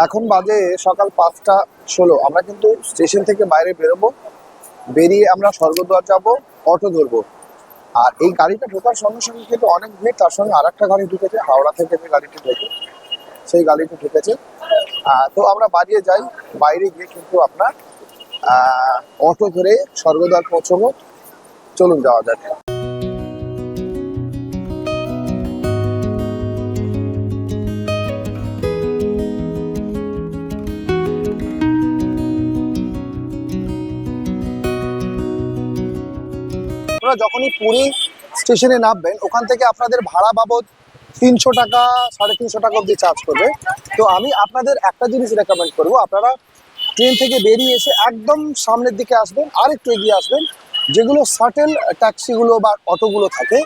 এখন বাজে সকাল 5টা 16। আমরা কিন্তু স্টেশন থেকে বাইরে বেরোবো, বেরিয়ে আমরা স্বর্গদ্বার যাব, অটো ধরবো। আর এই গাড়িটা ঢোকার সঙ্গে সঙ্গে কিন্তু অনেক ভিড়, তার সঙ্গে আর একটা গাড়ি ঢুকেছে হাওড়া থেকে, যে গাড়িটি ঢুকে সেই গাড়িটি ঢুকেছে। তো আমরা বাড়িয়ে যাই, বাইরে গিয়ে কিন্তু আপনার অটো ধরে স্বর্গদ্বার পৌঁছবো। চলুন যাওয়া যাক। আপনারা যখনই পুরী স্টেশনে নামবেন, ওখান থেকে আপনাদের ভাড়া বাবদ 300 টাকা 350 টাকা অব্দি চার্জ করবে। তো আমি আপনাদের একটা জিনিস রেকমেন্ড করবো, আপনারা ট্রেন থেকে বেরিয়ে এসে একদম সামনের দিকে আসবেন, আর একটু এগিয়ে আসবেন, যেগুলো শাটেল ট্যাক্সিগুলো বা অটোগুলো থাকে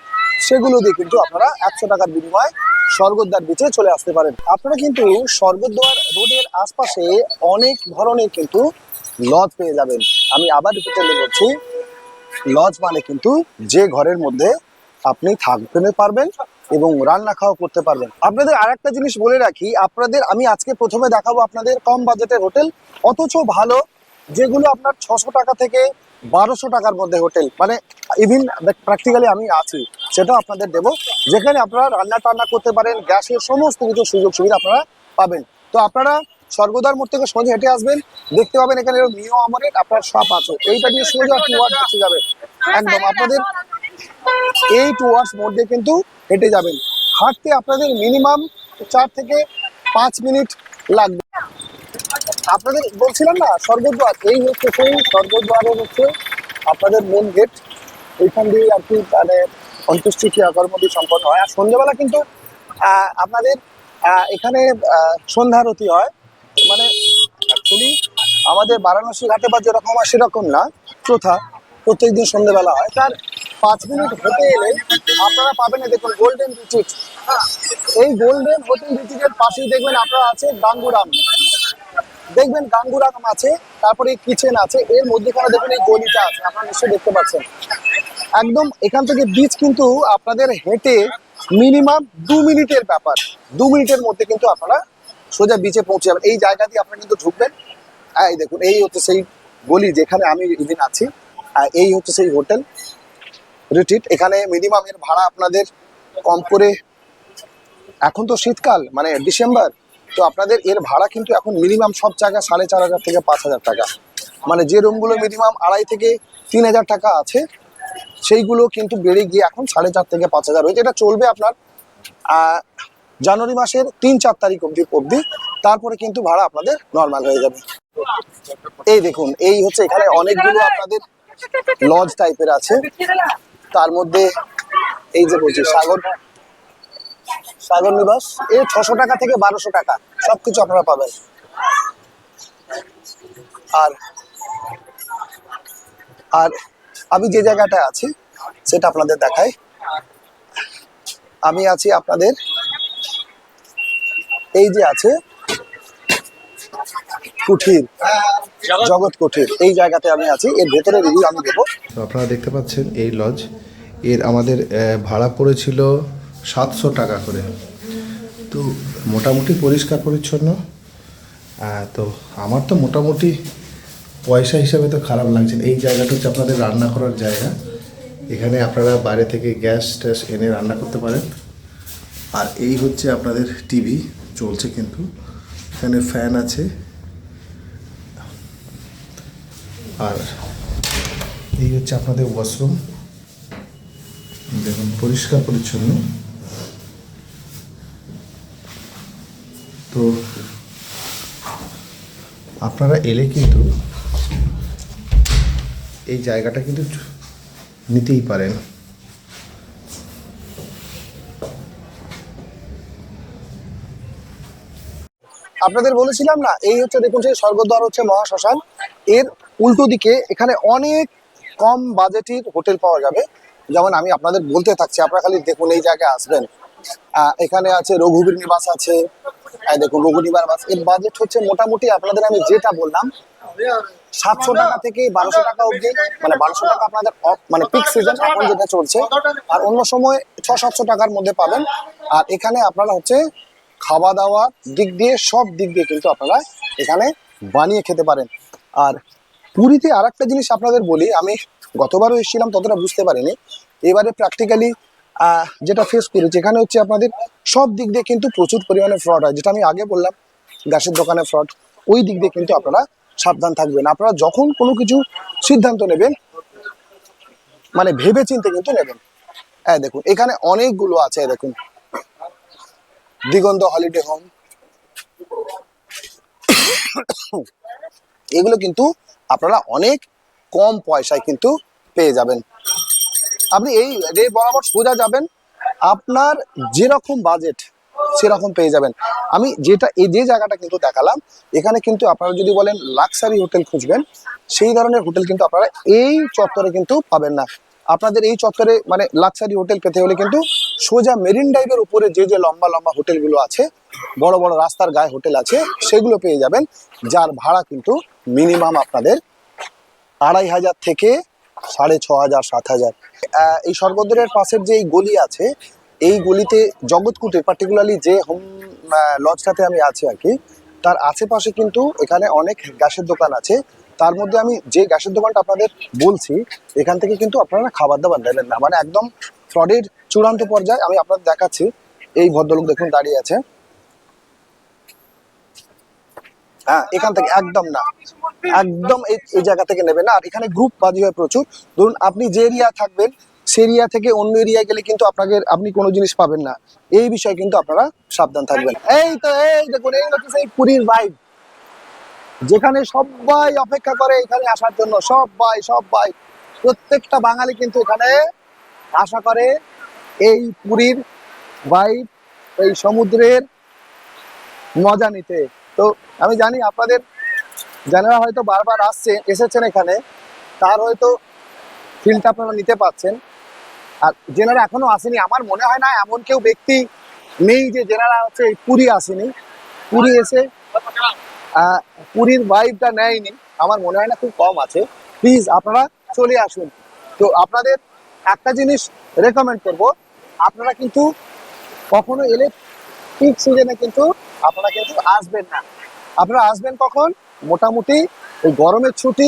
সেগুলো দিয়ে কিন্তু আপনারা 100 টাকার বিনিময়ে স্বর্গদ্বার বিচে চলে আসতে পারেন। আপনারা কিন্তু স্বর্গদ্বার রোডের আশপাশে অনেক ধরনের কিন্তু লজ পেয়ে যাবেন। আমি আবার রিপিট বলছি, লজ মানে কিন্তু যে ঘরের মধ্যে আপনি থাকতে পারবেন এবং রান্না খাওয়া করতে পারবেন। আপনাদের আরেকটা জিনিস বলে রাখি, আপনাদের আমি আজকে প্রথমে দেখাবো আপনাদের কম বাজেটের হোটেল, অথচ ভালো, যেগুলো আপনার 600 টাকা থেকে 1200 টাকার মধ্যে হোটেল, মানে ইভিন প্র্যাকটিক্যালি আমি আছি, সেটাও আপনাদের দেবো, যেখানে আপনারা রান্না টান্না করতে পারেন, গ্যাসের সমস্ত কিছু সুযোগ সুবিধা আপনারা পাবেন। তো আপনারা স্বর্গদ্বার মোড় থেকে সোজা হেঁটে আসবেন, দেখতে পাবেন এখানে নিও আমরের আপনার শপ আছে, এইটা দিয়ে সোজা টুয়ার্ডস বেঁচে যাবে। একদম আপনাদের এই টুয়ার্ডস মোড় দিয়ে কিন্তু হেঁটে যাবেন। হাঁটতে আপনাদের মিনিমাম 4 থেকে 5 মিনিট লাগবে। আপনাদের বলছিলাম না স্বর্গদ্বার, এই হচ্ছে সেই স্বর্গদ্বারের হচ্ছে আপনাদের মেন গেট। এইখান দিয়ে আর কি মানে অন্ত্যেষ্টি ক্রিয়াকর্মটি সম্পন্ন হয়। আর সন্ধ্যেবেলা কিন্তু আপনাদের এখানে সন্ধ্যারতি হয়, মানে অ্যাকচুয়ালি আমাদের বারাণসী ঘাটে বা যেরকম হয় সেরকম না, প্রথা প্রত্যেকদিন সন্ধ্যেবেলা হয়। তার 5 মিনিট হেঁটে এলে আপনারা পাবেন, দেখুন গোল্ডেন রিট্রিট। এই গোল্ডেন হোটেল রিট্রিটের পাশেই দেখবেন আপনারা আছে গাঙ্গুরাম, দেখবেন গাঙ্গুরাম আছে, তারপরে কিচেন আছে, এর মধ্যেখানে দেখুন এই গলিটা আছে, আপনারা নিশ্চয়ই দেখতে পাচ্ছেন। একদম এখান থেকে বিচ কিন্তু আপনাদের হেঁটে মিনিমাম 2 মিনিটের ব্যাপার, 2 মিনিটের মধ্যে কিন্তু আপনারা সোজা বিচে পৌঁছে যাবেন। এই জায়গা দিয়ে আপনারা কিন্তু ঢুকবেন। এই দেখুন, এই হচ্ছে সেই গলি যেখানে আমি ইভিন আছি, আর এই হচ্ছে সেই হোটেল রিট্রিট। এখানে মিনিমাম এর ভাড়া আপনাদের কম করে, এখন তো শীতকাল মানে ডিসেম্বর, তো আপনাদের এর ভাড়া কিন্তু এখন মিনিমাম সব জায়গায় 4500 থেকে 5000 টাকা, মানে যে রুমগুলো মিনিমাম 2.5 থেকে 3000 টাকা আছে সেইগুলো কিন্তু বেড়ে গিয়ে এখন 4.5 থেকে 5000 হয়েছে। এটা চলবে আপনার জানুয়ারি মাসের 3-4 তারিখ অবধি, তারপরে কিন্তু ভাড়া আপনাদের নর্মাল হয়ে যাবে। এই দেখুন, এই হচ্ছে এখানে অনেকগুলো আপনাদের লজ টাইপের আছে, তার মধ্যে এই যে বলছি সাগর নিবাস, এই 600 টাকা থেকে 1200 টাকা সবকিছু আপনারা পাবেন। আর আর আমি যে জায়গাটায় আছি সেটা আপনাদের দেখাই। আমি আছি আপনাদের এই যে আছে কুঠির, জগৎ কুঠির, এই জায়গাতে আমি আছি, এর ভেতরে রিভিউ আমি দেবো। তো আপনারা দেখতে পাচ্ছেন এই লজ, এর আমাদের ভাড়া পড়েছিল 700 টাকা করে। তো মোটামুটি পরিষ্কার পরিচ্ছন্ন। তো আমার তো মোটামুটি পয়সা হিসাবে তো খারাপ লাগছে। এই জায়গাটা হচ্ছে আপনাদের রান্না করার জায়গা, এখানে আপনারা বাইরে থেকে গ্যাস ট্যাস এনে রান্না করতে পারেন। আর এই হচ্ছে আপনাদের টিভি চলছে, কিন্তু এখানে ফ্যান আছে। আর এই হচ্ছে আপনাদের ওয়াশরুম, দেখুন পরিষ্কার পরিচ্ছন্ন। তো আপনারা এলে কিন্তু এই জায়গাটা কিন্তু নিতেই পারেন। আপনাদের বলেছিলাম না, এই হচ্ছে দেখুন সেই স্বর্গদ্বার হচ্ছে মহাশ্মশান, এর উল্টো দিকে এখানে অনেক কম বাজেটের হোটেল পাওয়া যাবে। যেমন আমি আপনাদের বলতে থাকছি, আপনারা খালি দেখুন এই জায়গায় আসবেন। এখানে আছে রঘুবীর নিবাস আছে, দেখুন রঘুনিবার বাস, এর বাজেট হচ্ছে মোটামুটি আপনাদের আমি যেটা বললাম 700 টাকা থেকে 1200 টাকা অবধি, মানে 1200 টাকা আপনাদের মানে পিক সিজন এখন যেটা চলছে, আর অন্য সময় 600-700 টাকার মধ্যে পাবেন। আর এখানে আপনারা হচ্ছে খাওয়া দাওয়া দিক দিয়ে সব দিক দিয়ে কিন্তু আপনারা এখানে বানিয়ে খেতে পারেন। আর পুরীতে আর একটা জিনিস আপনাদের বলি, আমি গতবারও এসেছিলাম ততটা বুঝতে পারিনি, এবারে প্র্যাকটিক্যালি যেটা ফেস করেছি এখানে হচ্ছে আপনাদের সব দিক দিয়ে কিন্তু প্রচুর পরিমাণে ফ্রড হয়। যেটা আমি আগে বললাম গ্যাসের দোকানে ফ্রড, ওই দিক দিয়ে কিন্তু আপনারা সাবধান থাকবেন। আপনারা যখন কোনো কিছু সিদ্ধান্ত নেবেন মানে ভেবে চিন্তে কিন্তু নেবেন। হ্যাঁ দেখুন এখানে অনেকগুলো আছে, দেখুন দিগন্ত হলিডে হোম, এগুলো কিন্তু আপনারা অনেক কম পয়সায় কিন্তু পেয়ে যাবেন। আপনি এই রেট বরাবর সোজা যাবেন, আপনার যেরকম বাজেট সেরকম পেয়ে যাবেন। আমি যেটা এই যে জায়গাটা কিন্তু দেখালাম, এখানে কিন্তু আপনারা যদি বলেন লাক্সারি হোটেল খুঁজবেন, সেই ধরনের হোটেল কিন্তু আপনারা এই চত্বরে কিন্তু পাবেন না। আপনাদের এই চত্বরে মানে লাক্সারি হোটেল পেতে হলে কিন্তু সোজা মেরিন ড্রাইভের উপরে যে যে লম্বা লম্বা হোটেলগুলো আছে, বড় বড় রাস্তার গায়ে হোটেল আছে, সেগুলো পেয়ে যাবেন, যার ভাড়া কিন্তু মিনিমাম আপনাদের 2500 থেকে 6500 7000। এই স্বর্গদ্বারের পাশের যে এই গলি আছে, এই গলিতে জগৎকুটে পার্টিকুলারলি যে হোম লজটাতে আমি আছি আর কি, তার আশেপাশে কিন্তু এখানে অনেক গ্যাসের দোকান আছে। তার মধ্যে আমি যে গ্যাসের দোকানটা আপনাদের বলছি, এখান থেকে কিন্তু আপনারা খাবার দাবার নেবেন না, মানে একদম ফ্রডের চূড়ান্ত পর্যায়ে। আমি আপনাদের দেখাচ্ছি, এই ভদ্রলোক দেখুন দাঁড়িয়ে আছে, হ্যাঁ এখান থেকে একদম না, একদম এই জায়গা থেকে নেবেন না। আর এখানে গ্রুপ বাজি হয় প্রচুর। ধরুন আপনি যে এরিয়া থাকবেন সেই এরিয়া থেকে অন্য এরিয়ায় গেলে কিন্তু আপনি কোনো জিনিস পাবেন না, এই বিষয়ে কিন্তু আপনারা সাবধান থাকবেন। এই তো এই দেখুন, এই হচ্ছে সেই পুরীর ভাইব, যেখানে সবাই অপেক্ষা করে এখানে আসার জন্য, সবাই সবাই প্রত্যেকটা বাঙালি কিন্তু এখানে আশা করে এই পুরীর ভাইব, এই সমুদ্রের মজা নিতে। তো আমি জানি আপনাদের যারা হয়তো বারবার এসেছেন এখানে, তার হয়তো ফিলটা আপনারা নিতে পারছেন। আর যেনারা এখনো আসেনি, আমার মনে হয় না এমন কেউ ব্যক্তি নেই যে যেনারা হচ্ছে পুরী আসেনি, পুরী এসে পুরীর ভাইবটা নেয়নি। আমার মনে হয় না, খুব কম আছে। প্লিজ আপনারা চলে আসুন। তো আপনাদের একটা জিনিস রেকমেন্ড করব, আপনারা কিন্তু কখনো এলে পিক সিজনে কিন্তু আপনারা কিন্তু আসবেন না। আপনারা আসবেন কখন? মোটামুটি ওই গরমের ছুটি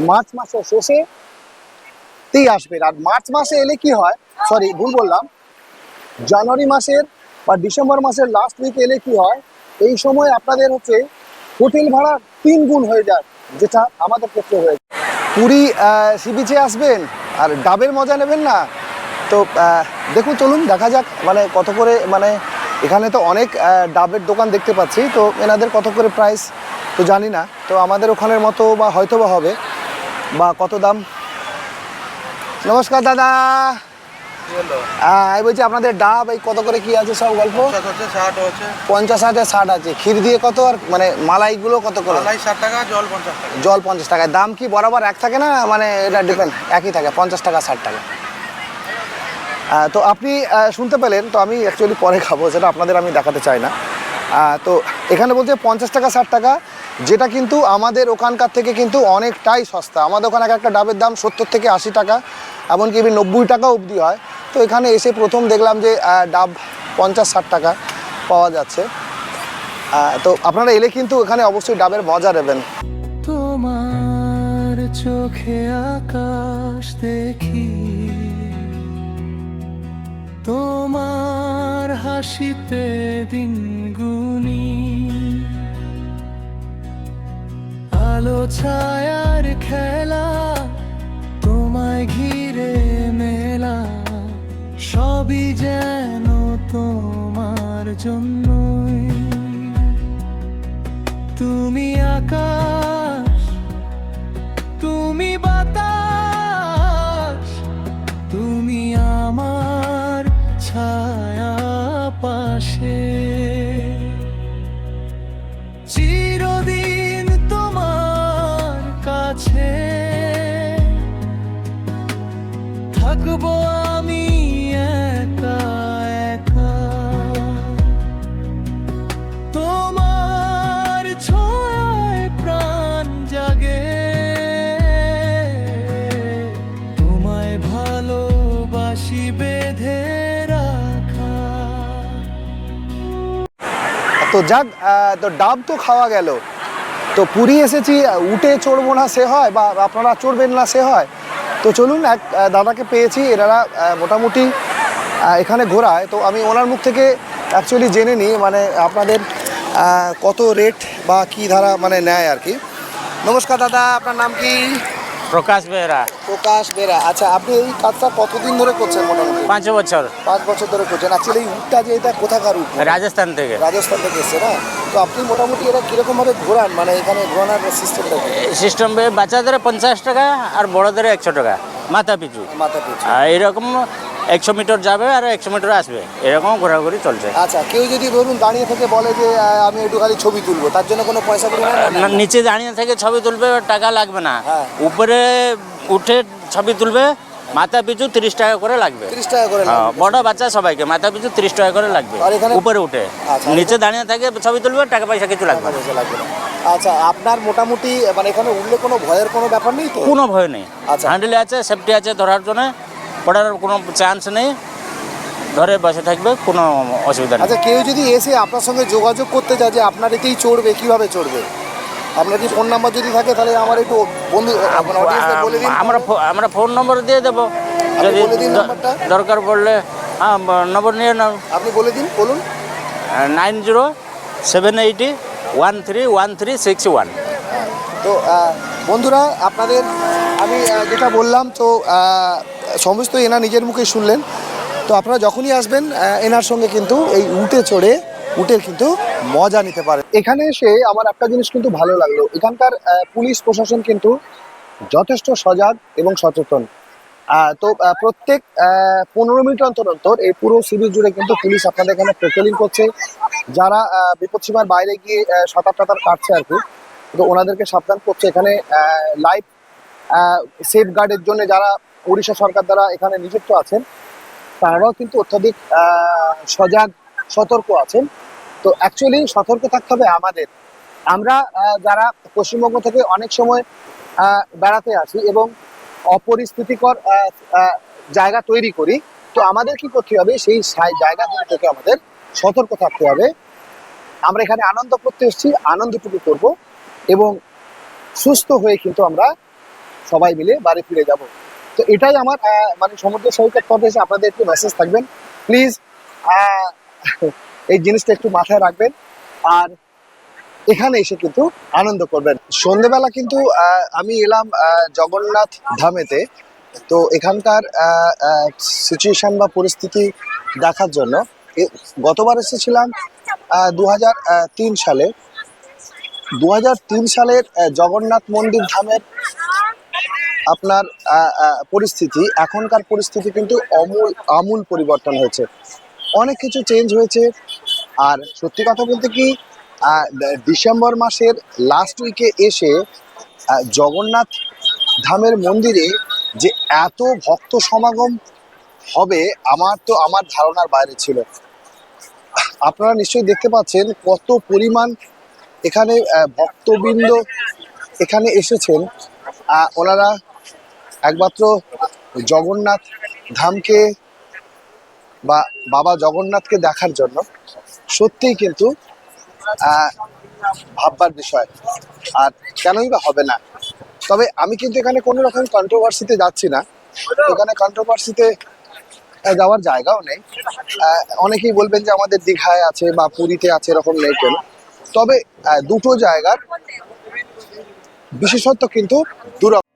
মার্চ মাসের শেষেতেই আসবেন। আর মার্চ মাসে এলে কি হয়, সরি ভুল বললাম, জানুয়ারি মাসের বা ডিসেম্বর মাসের লাস্ট উইকে এলে কি হয়, এই সময় আপনাদের হচ্ছে হোটেল ভাড়া 3 গুণ হয়ে যায়, যেটা আমাদের ক্ষেত্রে হয়েছে। পুরী সি বিচে আসবেন আর ডাবের মজা নেবেন না। তো দেখুন, চলুন দেখা যাক মানে কত করে, মানে এখানে তো অনেক ডাবের দোকান দেখতে পাচ্ছি, তো এনাদের কত করে প্রাইস তো জানি না। তো আমাদের ওখানের মতো বা হয়তো বা হবে, বা কত দাম। নমস্কার দাদা, এই বলছি আপনাদের ডাব এই কত করে কি আছে সব গল্প? 50 60 60 আছে। ক্ষীর দিয়ে কত, আর মানে মালাইগুলো কত করে? 60 টাকা, জল 50 টাকা। জল 50 টাকায়। দাম কি বরাবর এক থাকে না, মানে এটা ডিপেন্ড একই থাকে 50 টাকা 60 টাকা? তো আপনি শুনতে পেলেন। তো আমি অ্যাকচুয়ালি পরে খাবো, সেটা আপনাদের আমি দেখাতে চাই না। তো এখানে বলতে 50 টাকা 60 টাকা, যেটা কিন্তু আমাদের ওখানকার থেকে কিন্তু অনেকটাই সস্তা। আমাদের ওখানে একটা ডাবের দাম 70 থেকে 80 টাকা, এমনকি 90 টাকা অবধি হয়। তো এখানে এসে প্রথম দেখলাম যে ডাব 50 60 টাকা পাওয়া যাচ্ছে। তো আপনারা এলে কিন্তু এখানে অবশ্যই ডাবের মজা নেবেন। তোমার চোখে আকাশ দেখি, তোমার হাসিতে দিন গুনি, আলো ছায়ার খেলা, তোমায় ঘিরে মেলা, সবই যেন তোমার জন্যই। তুমি আকাশ, তুমি বাতাস, তুমি আমার ছায়া পাশে, চিরদিন তোমার কাছে থাকবো আমি একা একা। তোমার ছোঁয়ায় প্রাণ জাগে, তোমায় ভালোবাসি বেঁধে রাখা। যাক, তো ডাব তো খাওয়া গেল, তো পুরী এসেছি, উঠে চড়বো না সে হয়, বা আপনারা চড়বেন না সে হয়। তো চলুন, এক দাদাকে পেয়েছি, এনারা মোটামুটি এখানে ঘোরায়। তো আমি ওনার মুখ থেকে অ্যাকচুয়ালি জেনে নিই মানে আপনাদের কত রেট বা কি ধারা মানে নেয় আর কি। নমস্কার দাদা, আপনার নাম কি? প্রকাশ বেহরা। প্রকাশ বেরা। আচ্ছা, আপনি এই কাজটা কতদিন ধরে করছেন? মোটামুটি 5 বছর। 5 বছর ধরে করছেন। অ্যাকচুয়ালি এই উটটা যে এটা কোথাকার উট? রাজস্থান থেকে। রাজস্থান থেকে এসছে না? তো আপনি মোটামুটি এটা কিরকমভাবে ঘোরান, মানে এখানে ঘোরানোর সিস্টেমটা কি? সিস্টেম বাচ্চাদের 50 টাকা আর বড়দের 100 টাকা মাথা পিছু। মাথা পিছু। আর এরকম 100 মিটার যাবে আর 100 মিটার আসবে, এরকম ঘোরাঘুরি চলছে। আচ্ছা, কেউ যদি ধরুন দাঁড়িয়ে থেকে বলে যে আমি একটু খালি ছবি তুলবো, তার জন্য কোনো পয়সা করে নেন? না, নিচে দাঁড়িয়ে থেকে ছবি তুলবে, টাকা লাগবে না। হ্যাঁ। উপরে উঠে ছবি তুলবে, মাথা পিছু 30 টাকা করে লাগবে। 30 টাকা করে হ্যাঁ, লাগবে। বড় বাচ্চা সবাইকে মাথা পিছু 30 টাকা করে লাগবে আর এখানে- উপরে উঠে। আচ্ছা, নিচে দাঁড়িয়ে থেকে ছবি তুলবে, টাকা পয়সা কিছু লাগবে টাকা না। পয়সা লাগবে না। আচ্ছা, আপনার মোটামুটি মানে এখানে উঠলে কোনো ভয়ের কোনো ব্যাপার নেই তো? কোনো ভয় নেই। আচ্ছা। হ্যান্ডেল আছে, সেফটি আছে, ধরার জন্য পড়ার কোনো চান্স নেই, ধরে বসে থাকবে, কোনো অসুবিধা নেই। আচ্ছা, কেউ যদি এসে আপনার সঙ্গে যোগাযোগ করতে চায় যে আপনার এতেই চড়বে, কিভাবে চড়বে? আপনার কি ফোন নাম্বার যদি থাকে তাহলে আমার একটু বন্ধু আপনার audience-দের বলে দিন। আমরা ফোন নম্বর দিয়ে দেবো, আপনি যদি বলে দিন নাম্বারটা। দরকার পড়লে। হ্যাঁ, নম্বর নিয়ে নাও, আপনি বলে দিন, বলুন। 9078131361। তো বন্ধুরা, আপনাদের আমি যেটা বললাম, তো সমস্ত এনা নিজের মুখে শুনলেন। তো আপনারা যখনই আসবেন এনার সঙ্গে কিন্তু এই উটে চড়ে উটের কিন্তু মজা নিতে পারেন। এখানে এসে আমার একটা জিনিস কিন্তু ভালো লাগলো, এখানকার পুলিশ প্রশাসন কিন্তু যথেষ্ট সজাগ এবং সচেতন। তো প্রত্যেক 15 মিনিট অন্তর অন্তর এই পুরো সিরিজ জুড়ে কিন্তু পুলিশ আপনাদের এখানে পেট্রোলিং করছে। যারা বিপদসীমার বাইরে গিয়ে সাঁতার টাতার কাটছে আর কি, তো ওনাদেরকে সাবধান করছে। এখানে লাইফ সেফ গার্ডের জন্য যারা ওড়িশা সরকার দ্বারা এখানে নিযুক্ত আছেন, তারাও কিন্তু অত্যাধিক সজাগ সতর্ক আছেন। তো অ্যাকচুয়ালি সতর্ক থাকতে হবে আমাদের। আমরা যারা পশ্চিমবঙ্গ থেকে অনেক সময় বেড়াতে আসি এবং অপরিস্থিতিকর জায়গা তৈরি করি, তো আমাদের কি করতে হবে, সেই জায়গাগুলো থেকে আমাদের সতর্ক থাকতে হবে। আমরা এখানে আনন্দ করতে এসেছি, আনন্দটুকু করব এবং সুস্থ হয়ে কিন্তু আমরা সবাই মিলে বাড়ি ফিরে যাব। তো এটাই আমার মানে সমুদ্র সৈকত পথে এসে আপনাদের একটু মেসেজ থাকবেন, প্লিজ এই জিনিসটা একটু মাথায় রাখবেন আর এখানে এসে কিন্তু আনন্দ করবেন। সন্ধেবেলা কিন্তু আমি এলাম জগন্নাথ ধামেতে। তো এখানকার সিচুয়েশন বা পরিস্থিতি দেখার জন্য গতবার এসেছিলাম 2003 সালে। 2003 সালের জগন্নাথ মন্দির ধামের আপনার পরিস্থিতি, এখনকার পরিস্থিতি কিন্তু আমূল পরিবর্তন হয়েছে, অনেক কিছু চেঞ্জ হয়েছে। আর সত্যি কথা বলতে কি, ডিসেম্বর মাসের লাস্ট উইকে এসে জগন্নাথ ধামের মন্দিরে যে এত ভক্ত সমাগম হবে আমার ধারণার বাইরে ছিল। আপনারা নিশ্চয়ই দেখতে পাচ্ছেন কত পরিমাণ এখানে ভক্তবৃন্দ এখানে এসেছেন। ওনারা একমাত্র জগন্নাথ ধামকে বা বাবা জগন্নাথকে দেখার জন্য। সত্যিই কিন্তু ভাববার বিষয়, আর কেনই বা হবে না। তবে আমি কিন্তু এখানে কোনো রকম কন্ট্রোভার্সিতে যাচ্ছি না, এখানে কন্ট্রোভার্সিতে যাওয়ার জায়গাও নেই। অনেকেই বলবেন যে আমাদের দীঘায় আছে বা পুরীতে আছে, এরকম নেই কেন। তবে দুটো জায়গার বিশেষত্ব কিন্তু দুরকম।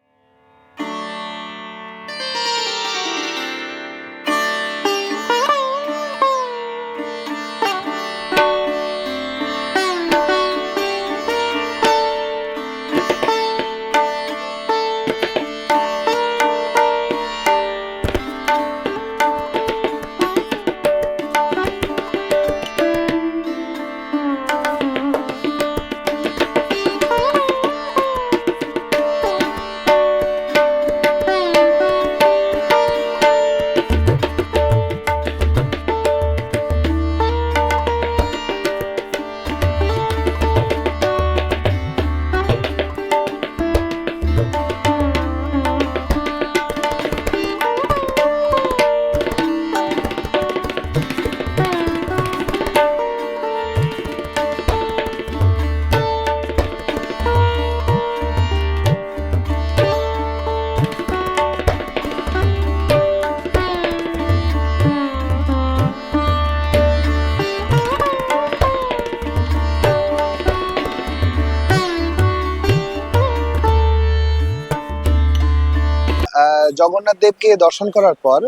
জগন্নাথ দেবকে দর্শন করার পর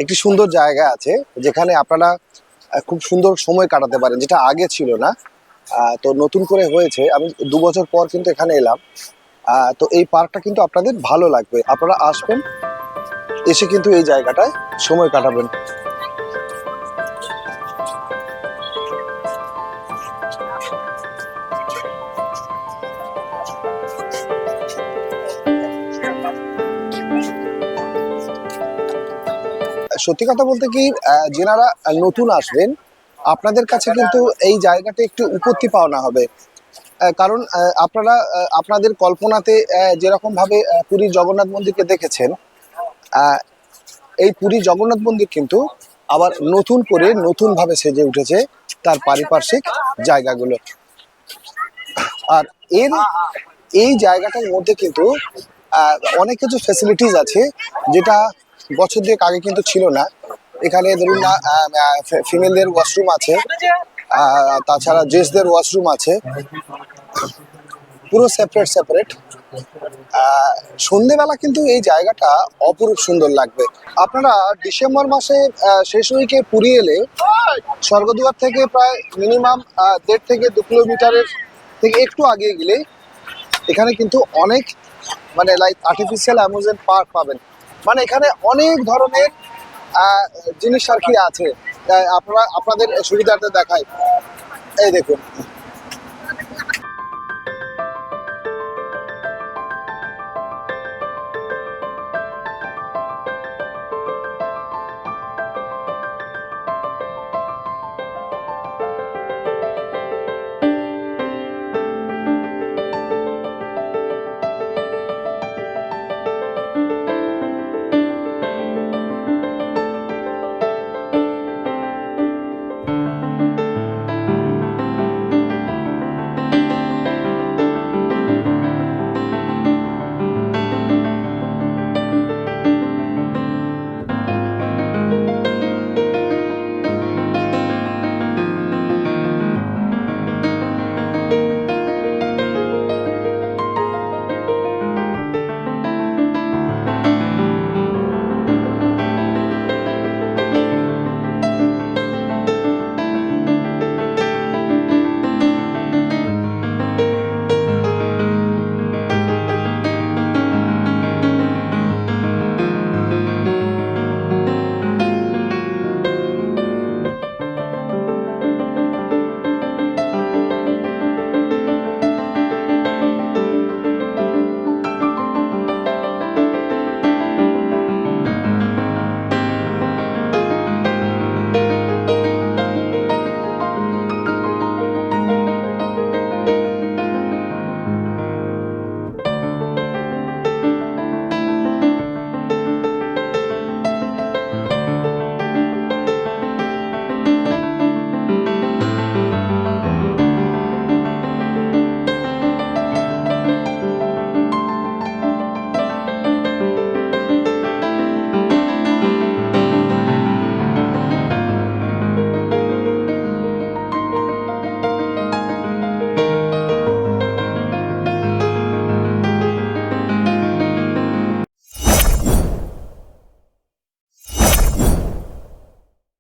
একটি সুন্দর জায়গা আছে যেখানে আপনারা খুব সুন্দর সময় কাটাতে পারেন, যেটা আগে ছিল না। তো নতুন করে হয়েছে, আমি 2 বছর পর কিন্তু এখানে এলাম। তো এই পার্কটা কিন্তু আপনাদের ভালো লাগবে, আপনারা আসবেন, এসে কিন্তু এই জায়গাটায় সময় কাটাবেন। সত্যি কথা বলতে কি, যেনারা নতুন আসবেন আপনাদের কাছে কিন্তু এই জায়গাটা একটু উপত্তি পাওনা হবে। কারণ আপনারা আপনাদের কল্পনাতে যেরকম ভাবে পুরীর জগন্নাথ মন্দিরকে দেখেছেন, এই পুরী জগন্নাথ মন্দির কিন্তু আবার নতুন করে নতুন ভাবে সেজে উঠেছে তার পারিপার্শ্বিক জায়গাগুলো। আর এই জায়গাটার মধ্যে কিন্তু অনেক কিছু ফ্যাসিলিটিস আছে যেটা বছর দুয়েক আগে কিন্তু ছিল না। এখানে ধরুন না, ফিমেলদের ওয়াশরুম আছে, তাছাড়া জেন্টসদের ওয়াশরুম আছে, পুরো সেপারেট। সন্ধেবেলা কিন্তু এই জায়গাটা অপরূপ সুন্দর লাগবে। আপনারা ডিসেম্বর মাসে শেষ উইকে পুরী এলে স্বর্গদুয়ার থেকে প্রায় মিনিমাম 1.5 থেকে 2 কিলোমিটারের থেকে একটু আগে গেলে এখানে কিন্তু অনেক মানে লাইক আর্টিফিশিয়াল অ্যামিউজমেন্ট পার্ক পাবেন। মানে এখানে অনেক ধরনের জিনিস আর কি আছে। আপনারা আপনাদের সুবিধার্থে দেখায়, এই দেখুন